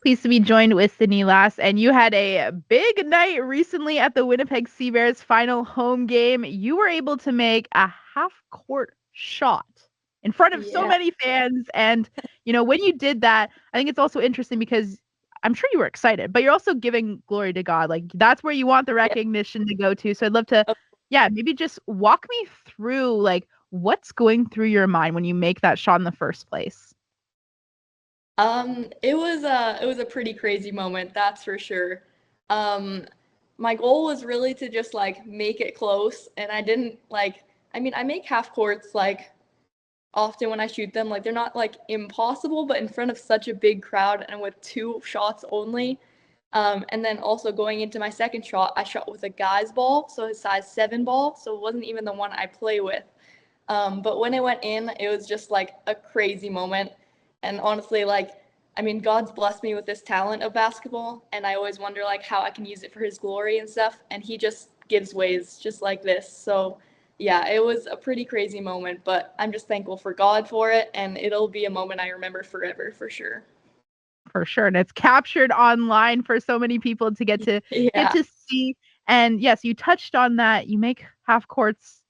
Pleased to be joined with Sydney Lass, and you had a big night recently at the Winnipeg Sea Bears final home game. You were able to make a half-court shot in front of so Yeah, many fans, and when you did that, I think it's also interesting because I'm sure you were excited, but you're also giving glory to God. Like that's where you want the yeah. recognition to go to. So I'd love to, Oh, yeah, maybe just walk me through like what's going through your mind when you make that shot in the first place. it was a pretty crazy moment, that's for sure. Um, my goal was really to just like make it close, and I didn't like. I mean, I make half courts like often when I shoot them. Like they're not like impossible, but in front of such a big crowd and with two shots only. And then also going into my second shot, I shot with a guy's ball, so a size 7 ball, so it wasn't even the one I play with. But when it went in, it was just like a crazy moment. And honestly, like, I mean, God's blessed me with this talent of basketball, and I always wonder like how I can use it for His glory and stuff. And He just gives ways just like this. So yeah, it was a pretty crazy moment, but I'm just thankful for God for it, and it'll be a moment I remember forever for sure. For sure, and it's captured online for so many people to get Yeah, to see. And yes, you touched on that. You make half courts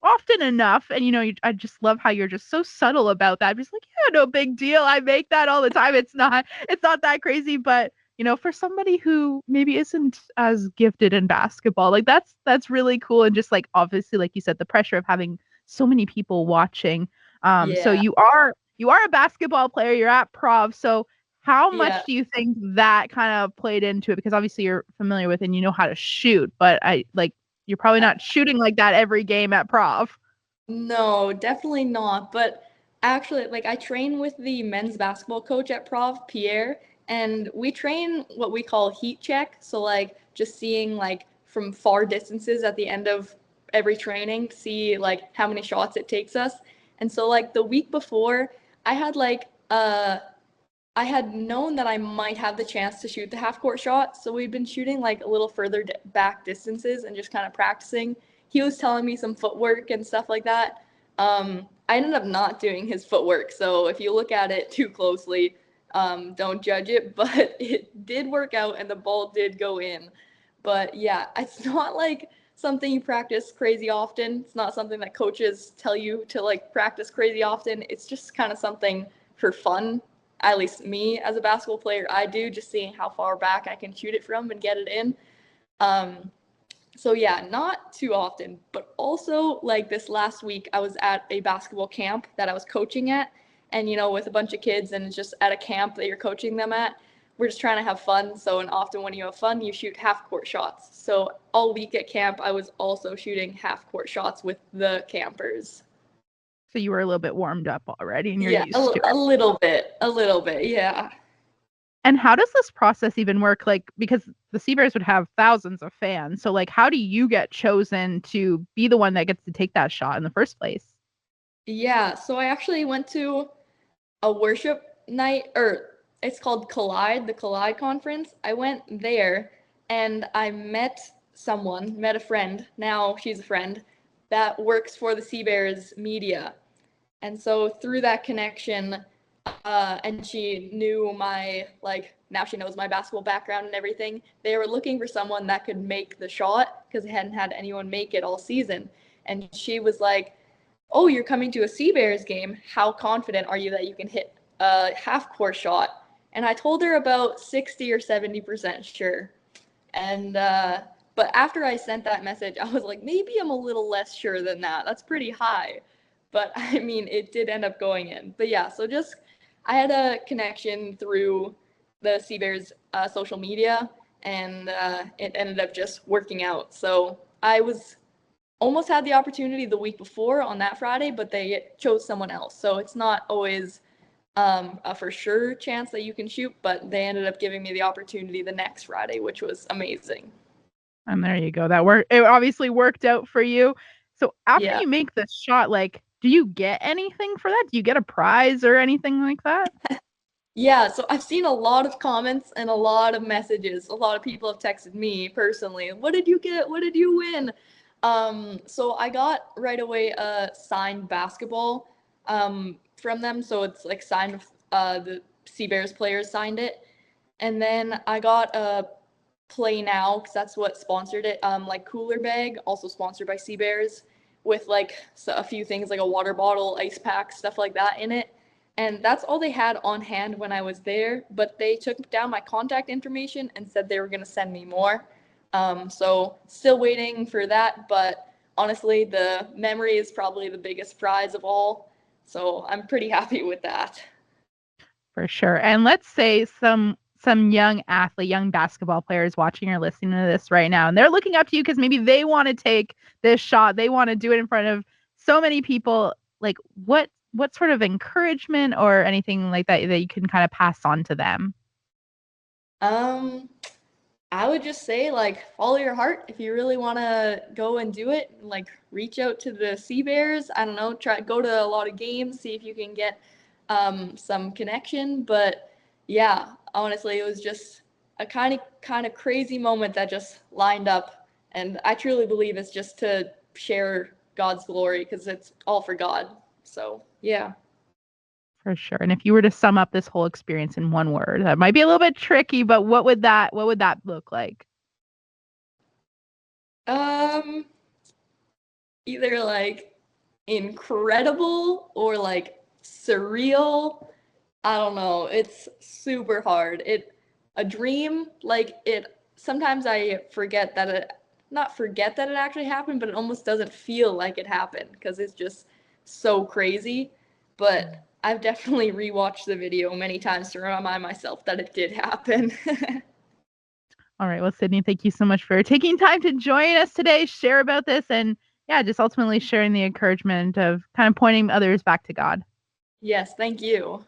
often enough, and I just love how you're just so subtle about that. I'm just like, yeah, no big deal. I make that all the time. It's not that crazy, but for somebody who maybe isn't as gifted in basketball, like that's really cool. And just like obviously, like you said, the pressure of having so many people watching. So yeah, you are a basketball player. You're at Prov, so how yeah. much do you think that kind of played into it? Because obviously you're familiar with and you know how to shoot, but I like you're probably not shooting like that every game at Prov. No, definitely not. But actually, like I train with the men's basketball coach at Prov, Pierre, and we train what we call heat check. So like just seeing like from far distances at the end of every training, see like how many shots it takes us. And so like the week before, I had like I had known that I might have the chance to shoot the half court shot, so we'd been shooting like a little further back distances and just kind of practicing. He was telling me some footwork and stuff like that. I ended up not doing his footwork, so if you look at it too closely, don't judge it. But it did work out, and the ball did go in. But yeah, it's not like something you practice crazy often. It's not something that coaches tell you to like practice crazy often. It's just kind of something for fun, at least me as a basketball player, I do, just seeing how far back I can shoot it from and get it in. Um, so yeah, not too often, but also like this last week, I was at a basketball camp that I was coaching at, and with a bunch of kids, and it's just at a camp that you're coaching them at. We're just trying to have fun. So, and often when you have fun, you shoot half court shots. So all week at camp, I was also shooting half court shots with the campers. So you were a little bit warmed up already and you're Yeah, used to a it. little bit, yeah. And how does this process even work? Like, because the Seabears would have thousands of fans. So, like, how do you get chosen to be the one that gets to take that shot in the first place? Yeah, so I actually went to a worship night, or it's called Collide, the Collide conference. I went there and I met a friend, now she's a friend, that works for the Sea Bears media. And so through that connection, and she knew my, like, now she knows my basketball background and everything. They were looking for someone that could make the shot because they hadn't had anyone make it all season. And she was like, "Oh, you're coming to a Sea Bears game. How confident are you that you can hit a half court shot?" And I told her about 60 or 70% sure. And but after I sent that message, I was like, maybe I'm a little less sure than that. That's pretty high. But I mean, it did end up going in. But yeah, so just I had a connection through the Sea Bears social media, and it ended up just working out. So I was almost had the opportunity the week before on that Friday, but they chose someone else. So it's not always a for sure chance that you can shoot, but they ended up giving me the opportunity the next Friday, which was amazing. And there you go. It obviously worked out for you. So, after Yeah. you make the shot, like, do you get anything for that? Do you get a prize or anything like that? Yeah, so I've seen a lot of comments and a lot of messages. A lot of people have texted me personally. What did you get? What did you win? So I got right away a signed basketball from them. So it's like signed, the Sea Bears players signed it. And then I got a Play Now, because that's what sponsored it, like cooler bag, also sponsored by Sea Bears, with like a few things like a water bottle, ice pack, stuff like that in it. And that's all they had on hand when I was there, but they took down my contact information and said they were going to send me more. So still waiting for that, but honestly, the memory is probably the biggest prize of all. So I'm pretty happy with that. For sure. And let's say some young athlete, young basketball players watching or listening to this right now, and they're looking up to you because maybe they want to take this shot. They want to do it in front of so many people. Like what sort of encouragement or anything like that that you can kind of pass on to them? Um, I would just say like follow your heart if you really want to go and do it. Like reach out to the Sea Bears. I don't know, try go to a lot of games, see if you can get some connection. But yeah, honestly, it was just a kind of crazy moment that just lined up, and I truly believe it's just to share God's glory because it's all for God. So yeah. For sure. And if you were to sum up this whole experience in one word, that might be a little bit tricky, but what would that look like? Um, Either like incredible or like surreal. I don't know. It's super hard. It a dream like it sometimes I forget that it not forget that it actually happened, but it almost doesn't feel like it happened because it's just so crazy. But I've definitely rewatched the video many times to remind myself that it did happen. All right. Well, Sydney, thank you so much for taking time to join us today, share about this, and yeah, just ultimately sharing the encouragement of kind of pointing others back to God. Yes, thank you.